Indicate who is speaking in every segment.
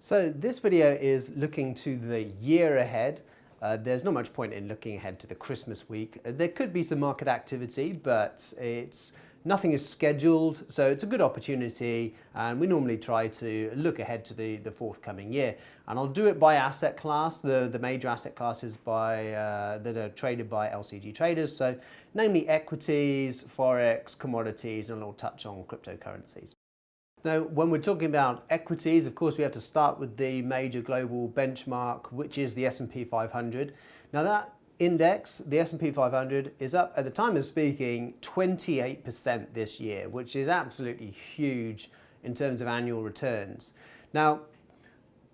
Speaker 1: So this video is looking to the year ahead. There's not much point in looking ahead to the Christmas week. There could be some market activity, but nothing is scheduled, so it's a good opportunity, and we normally try to look ahead to the forthcoming year. And I'll do it by asset class, the major asset classes that are traded by LCG traders, so namely equities, Forex, commodities, and I'll touch on cryptocurrencies. Now, when we're talking about equities, of course, we have to start with the major global benchmark, which is the S&P 500. Now, that index, the S&P 500, is up, at the time of speaking, 28% this year, which is absolutely huge in terms of annual returns. Now,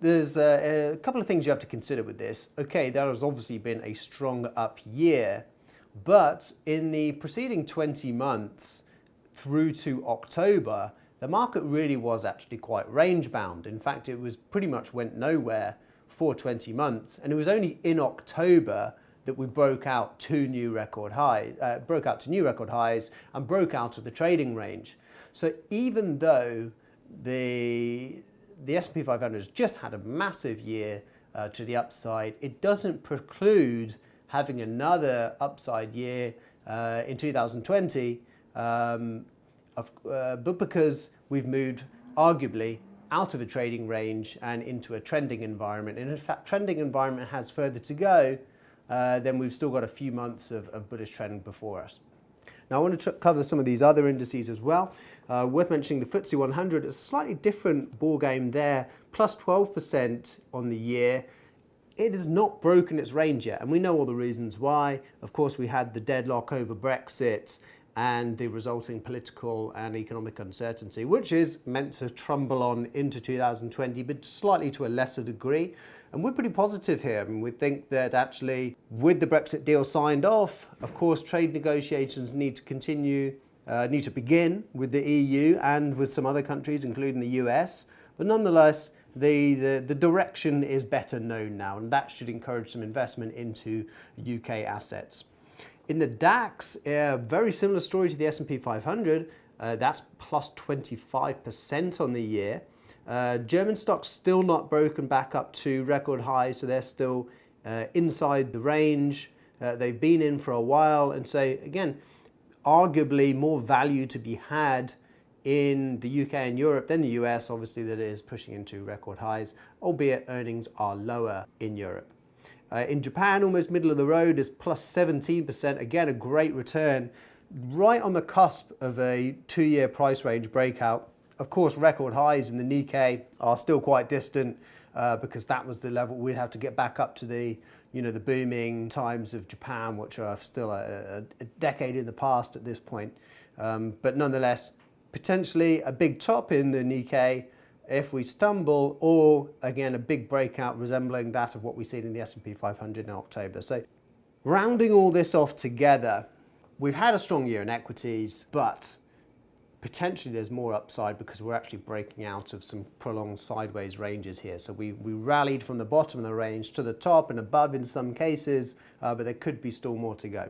Speaker 1: there's a couple of things you have to consider with this. Okay, there has obviously been a strong up year, but in the preceding 20 months through to October, the market really was actually quite range bound. In fact, it was pretty much went nowhere for 20 months. And it was only in October that we broke out to new record highs and broke out of the trading range. So even though the S&P 500 has just had a massive year to the upside, it doesn't preclude having another upside year in 2020. But because we've moved arguably out of a trading range and into a trending environment, and in fact trending environment has further to go, then we've still got a few months of bullish trend before us. Now I want to cover some of these other indices as well. Worth mentioning the FTSE 100, it's a slightly different ball game there, plus 12% on the year. It has not broken its range yet, and we know all the reasons why. Of course, we had the deadlock over Brexit and the resulting political and economic uncertainty, which is meant to trundle on into 2020, but slightly to a lesser degree. And we're pretty positive here. I mean, we think that actually, with the Brexit deal signed off, of course, trade negotiations need to continue, need to begin with the EU and with some other countries, including the US. But nonetheless, the direction is better known now, and that should encourage some investment into UK assets. In the DAX, very similar story to the S&P 500. That's plus 25% on the year. German stocks still not broken back up to record highs, so they're still inside the range. They've been in for a while, and so again, arguably more value to be had in the UK and Europe than the US, obviously, that is pushing into record highs, albeit earnings are lower in Europe. In Japan, almost middle of the road, is plus 17%. Again, a great return, right on the cusp of a 2-year price range breakout. Of course, record highs in the Nikkei are still quite distant because that was the level we'd have to get back up to the booming times of Japan, which are still a decade in the past at this point. But nonetheless, potentially a big top in the Nikkei if we stumble, or again a big breakout resembling that of what we seen in the S&P 500 in October. So rounding all this off together, we've had a strong year in equities, but potentially there's more upside because we're actually breaking out of some prolonged sideways ranges here. So we rallied from the bottom of the range to the top and above in some cases, but there could be still more to go.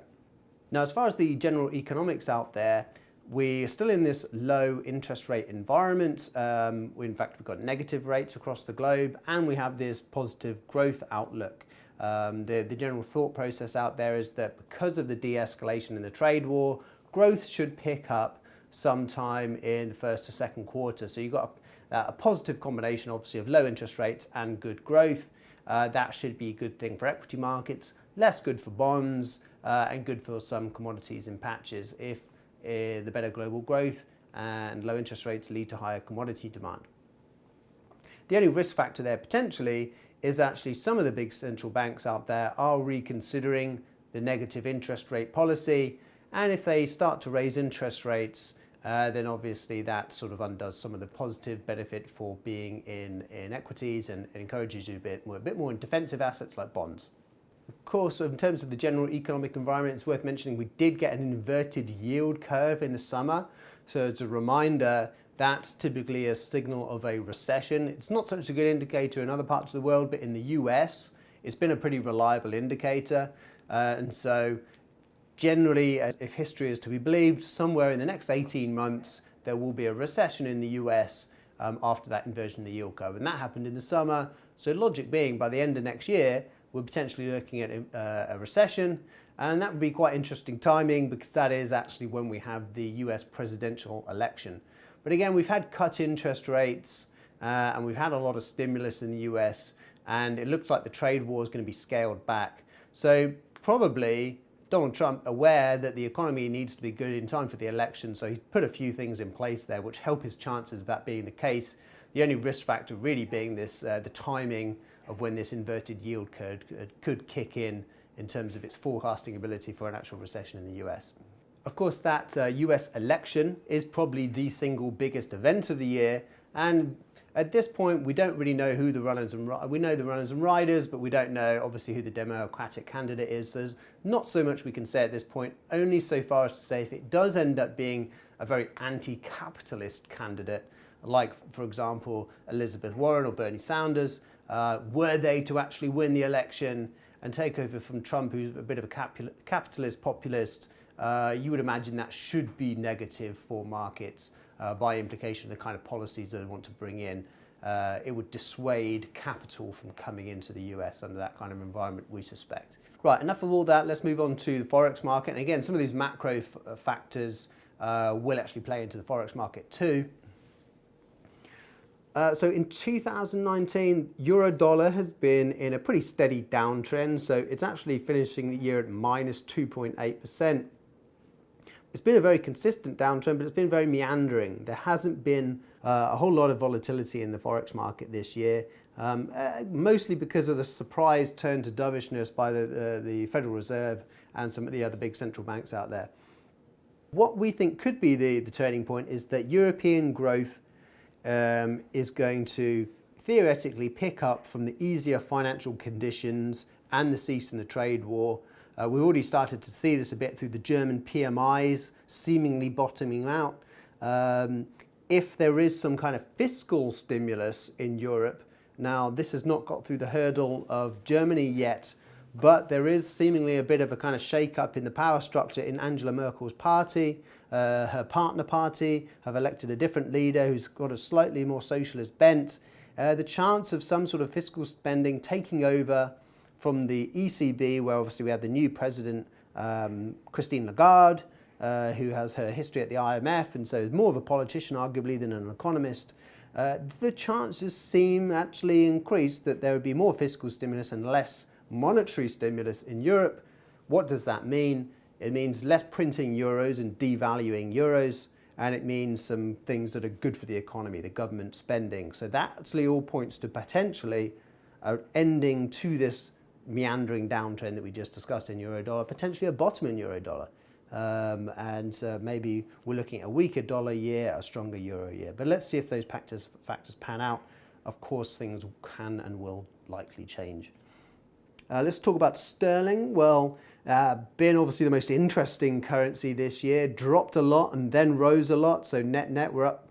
Speaker 1: Now, as far as the general economics out there, we're still in this low interest rate environment. In fact, we've got negative rates across the globe, and we have this positive growth outlook. The general thought process out there is that because of the de-escalation in the trade war, growth should pick up sometime in the first or second quarter. So you've got a positive combination, obviously, of low interest rates and good growth. That should be a good thing for equity markets, less good for bonds, and good for some commodities in patches if the better global growth and low interest rates lead to higher commodity demand. The only risk factor there potentially is actually some of the big central banks out there are reconsidering the negative interest rate policy, and if they start to raise interest rates, then obviously that sort of undoes some of the positive benefit for being in equities and encourages you a bit more in defensive assets like bonds. Of course, in terms of the general economic environment, it's worth mentioning we did get an inverted yield curve in the summer. So as a reminder, that's typically a signal of a recession. It's not such a good indicator in other parts of the world, but in the US, it's been a pretty reliable indicator. And so generally, if history is to be believed, somewhere in the next 18 months, there will be a recession in the US, after that inversion in the yield curve. And that happened in the summer. So logic being, by the end of next year, we're potentially looking at a recession. And that would be quite interesting timing because that is actually when we have the US presidential election. But again, we've had cut interest rates and we've had a lot of stimulus in the US, and it looks like the trade war is going to be scaled back. So probably Donald Trump aware that the economy needs to be good in time for the election, so he's put a few things in place there which help his chances of that being the case. The only risk factor really being this the timing of when this inverted yield curve could kick in terms of its forecasting ability for an actual recession in the US. Of course, that US election is probably the single biggest event of the year, and at this point we don't really know who the runners and we know the runners and riders, but we don't know obviously who the Democratic candidate is. So there's not so much we can say at this point, only so far as to say if it does end up being a very anti-capitalist candidate, like for example Elizabeth Warren or Bernie Sanders, were they to actually win the election and take over from Trump, who's a bit of a capitalist populist, you would imagine that should be negative for markets by implication of the kind of policies that they want to bring in. It would dissuade capital from coming into the US under that kind of environment, we suspect. Right, enough of all that. Let's move on to the Forex market. And again, some of these macro factors will actually play into the Forex market too. So in 2019, euro dollar has been in a pretty steady downtrend. So it's actually finishing the year at minus 2.8%. It's been a very consistent downtrend, but it's been very meandering. There hasn't been a whole lot of volatility in the Forex market this year, mostly because of the surprise turn to dovishness by the Federal Reserve and some of the other big central banks out there. What we think could be the turning point is that European growth is going to theoretically pick up from the easier financial conditions and the cease in the trade war. We've already started to see this a bit through the German PMIs seemingly bottoming out. If there is some kind of fiscal stimulus in Europe, now this has not got through the hurdle of Germany yet, but there is seemingly a bit of a kind of shake-up in the power structure in Angela Merkel's party. Her partner party have elected a different leader who's got a slightly more socialist bent. The chance of some sort of fiscal spending taking over from the ECB, where obviously we have the new president, Christine Lagarde, who has her history at the IMF, and so is more of a politician arguably than an economist. The chances seem actually increased that there would be more fiscal stimulus and less monetary stimulus in Europe. What does that mean? It means less printing euros and devaluing euros, and it means some things that are good for the economy, the government spending. So that actually all points to potentially an ending to this meandering downtrend that we just discussed in euro dollar, potentially a bottom in euro dollar. Maybe we're looking at a weaker dollar year, a stronger euro year. But let's see if those factors pan out. Of course, things can and will likely change. Let's talk about sterling. Well, been obviously the most interesting currency this year, dropped a lot and then rose a lot. So net, we're up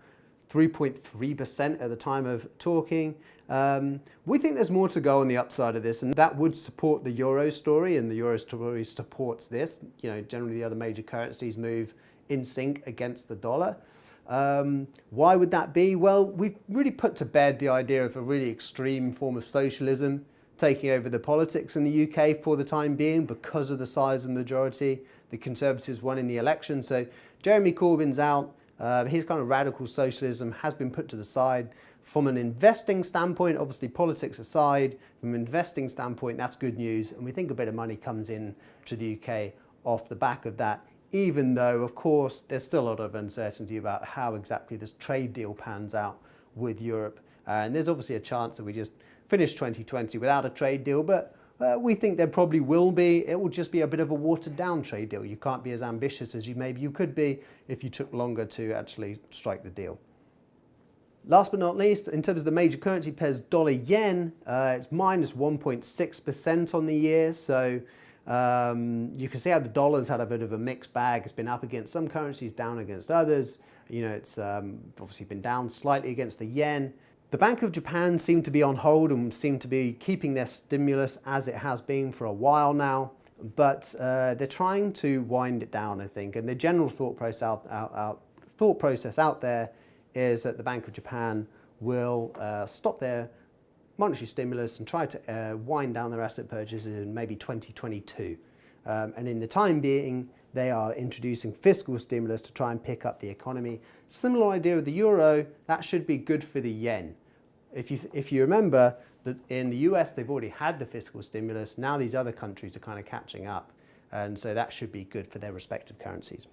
Speaker 1: 3.3% at the time of talking. We think there's more to go on the upside of this, and that would support the euro story, and the euro story supports this. You know, generally the other major currencies move in sync against the dollar. Why would that be? Well, we've really put to bed the idea of a really extreme form of socialism taking over the politics in the UK for the time being because of the size of the majority. The Conservatives won in the election, so Jeremy Corbyn's out. His kind of radical socialism has been put to the side. From an investing standpoint, obviously politics aside, from an investing standpoint, that's good news. And we think a bit of money comes in to the UK off the back of that, even though, of course, there's still a lot of uncertainty about how exactly this trade deal pans out with Europe. And there's obviously a chance that we just finish 2020 without a trade deal, but we think there probably will be. It will just be a bit of a watered down trade deal. You can't be as ambitious as maybe you could be if you took longer to actually strike the deal. Last but not least, in terms of the major currency pairs, dollar yen, it's minus 1.6% on the year. So you can see how the dollar's had a bit of a mixed bag. It's been up against some currencies, down against others. You know, it's obviously been down slightly against the yen. The Bank of Japan seemed to be on hold and seemed to be keeping their stimulus as it has been for a while now. But they're trying to wind it down, I think. And the general thought process out there is that the Bank of Japan will stop their monetary stimulus and try to wind down their asset purchases in maybe 2022. And in the time being, they are introducing fiscal stimulus to try and pick up the economy. Similar idea with the euro, that should be good for the yen. If you remember that in the US, they've already had the fiscal stimulus. Now these other countries are kind of catching up. And so that should be good for their respective currencies.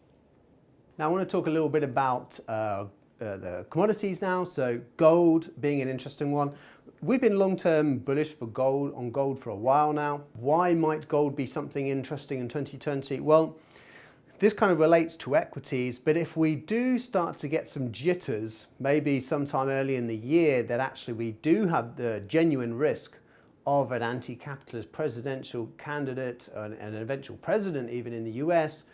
Speaker 1: Now I want to talk a little bit about the commodities now. So gold being an interesting one. We've been long-term bullish for gold for a while now. Why might gold be something interesting in 2020? Well, this kind of relates to equities, but if we do start to get some jitters, maybe sometime early in the year, that actually we do have the genuine risk of an anti-capitalist presidential candidate and an eventual president even in the US,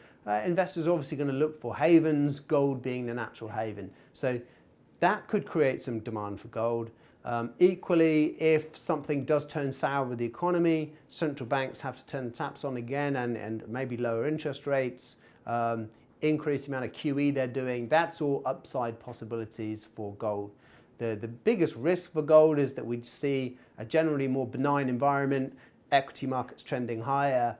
Speaker 1: investors are obviously going to look for havens, gold being the natural haven. So that could create some demand for gold. Equally, if something does turn sour with the economy, central banks have to turn the taps on again and maybe lower interest rates, increase the amount of QE they're doing. That's all upside possibilities for gold. The biggest risk for gold is that we'd see a generally more benign environment, equity markets trending higher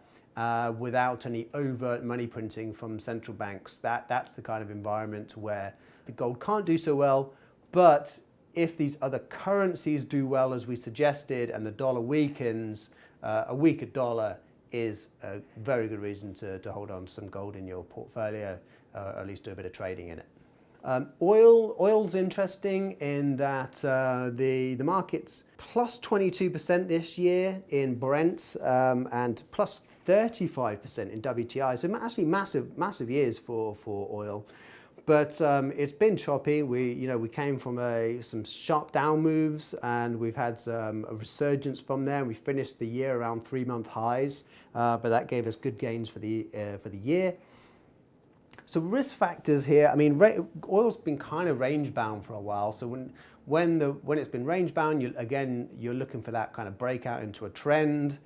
Speaker 1: without any overt money printing from central banks. That's the kind of environment where the gold can't do so well, but if these other currencies do well as we suggested and the dollar weakens, a weaker dollar is a very good reason to hold on to some gold in your portfolio, or at least do a bit of trading in it. Oil's interesting in that the market's plus 22% this year in Brent and plus 35% in WTI. So actually massive years for oil. But it's been choppy. We came from some sharp down moves, and we've had a resurgence from there. We finished the year around 3-month highs, but that gave us good gains for the year. So risk factors here. I mean, oil's been kind of range bound for a while. So when it's been range bound, you're looking for that kind of breakout into a trend.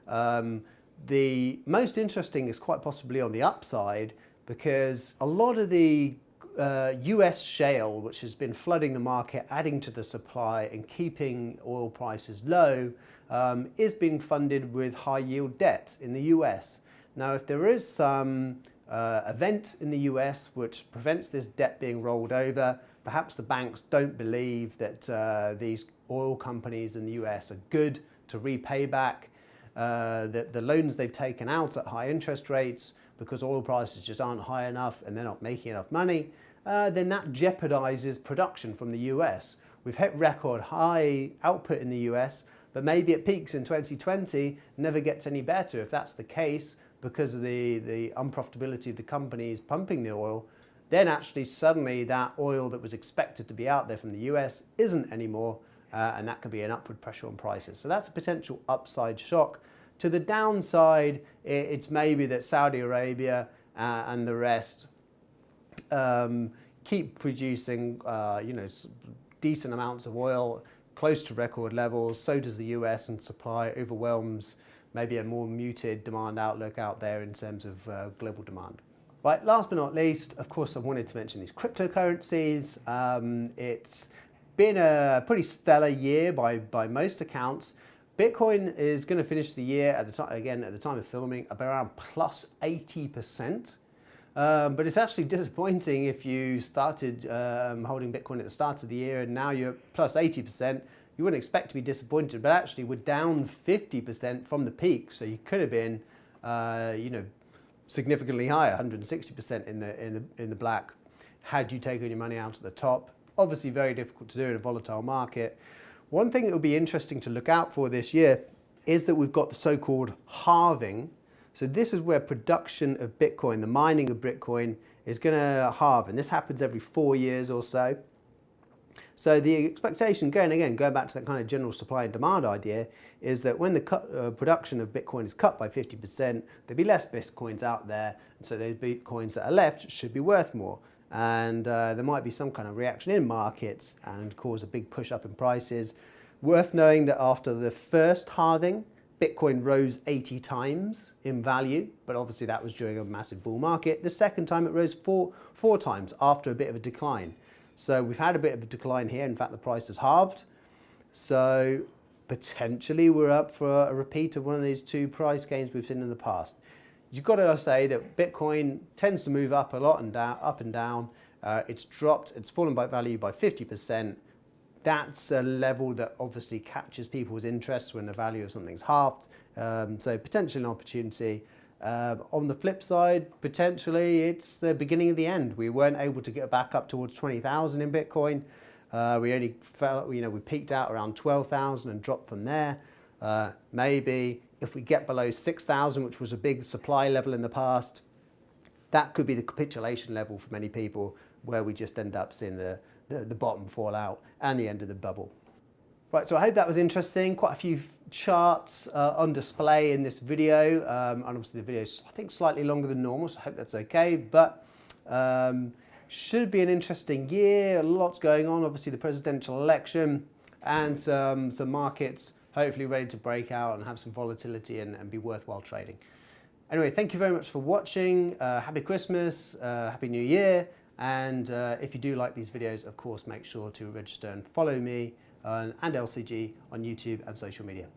Speaker 1: The most interesting is quite possibly on the upside, because a lot of the US shale, which has been flooding the market, adding to the supply and keeping oil prices low, is being funded with high yield debt in the US. Now, if there is some event in the US which prevents this debt being rolled over, perhaps the banks don't believe that these oil companies in the US are good to repay back the loans they've taken out at high interest rates because oil prices just aren't high enough and they're not making enough money, then that jeopardizes production from the US. We've hit record high output in the US, but maybe it peaks in 2020, never gets any better. If that's the case, because of the unprofitability of the companies pumping the oil, then actually suddenly that oil that was expected to be out there from the US isn't anymore, and that could be an upward pressure on prices. So that's a potential upside shock. To the downside, it's maybe that Saudi Arabia and the rest keep producing decent amounts of oil, close to record levels. So does the US, and supply overwhelms maybe a more muted demand outlook out there in terms of global demand. Right, last but not least, of course, I wanted to mention these cryptocurrencies. It's been a pretty stellar year by most accounts. Bitcoin is going to finish the year at the time of filming around plus 80%. But it's actually disappointing if you started holding Bitcoin at the start of the year and now you're plus 80%. You wouldn't expect to be disappointed, but actually we're down 50% from the peak. So you could have been, significantly higher, 160% in the black, had you taken your money out at the top. Obviously very difficult to do in a volatile market. One thing that would be interesting to look out for this year is that we've got the so-called halving. So this is where production of Bitcoin, the mining of Bitcoin, is going to halve, and this happens every 4 years or so. So the expectation, going back to that kind of general supply and demand idea, is that when the production of Bitcoin is cut by 50%, there'll be less Bitcoins out there, and so those Bitcoins that are left should be worth more. And there might be some kind of reaction in markets and cause a big push up in prices. Worth knowing that after the first halving, Bitcoin rose 80 times in value, but obviously that was during a massive bull market. The second time it rose four times after a bit of a decline. So we've had a bit of a decline here. In fact, the price has halved. So potentially we're up for a repeat of one of these 2 price gains we've seen in the past. You've got to say that Bitcoin tends to move up a lot and down, up and down. It's dropped, it's fallen by value by 50%. That's a level that obviously catches people's interest when the value of something's halved. So potentially an opportunity. On the flip side, potentially it's the beginning of the end. We weren't able to get back up towards 20,000 in Bitcoin. We only fell, we peaked out around 12,000 and dropped from there. Maybe if we get below 6,000, which was a big supply level in the past, that could be the capitulation level for many people, where we just end up seeing the bottom fall out and the end of the bubble. Right, so I hope that was interesting. Quite a few charts on display in this video. And obviously the video is, I think, slightly longer than normal, so I hope that's okay. But should be an interesting year. Lots going on, obviously the presidential election, and some markets hopefully ready to break out and have some volatility and be worthwhile trading. Anyway, thank you very much for watching. Happy Christmas, Happy New Year. And if you do like these videos, of course, make sure to register and follow me and LCG on YouTube and social media.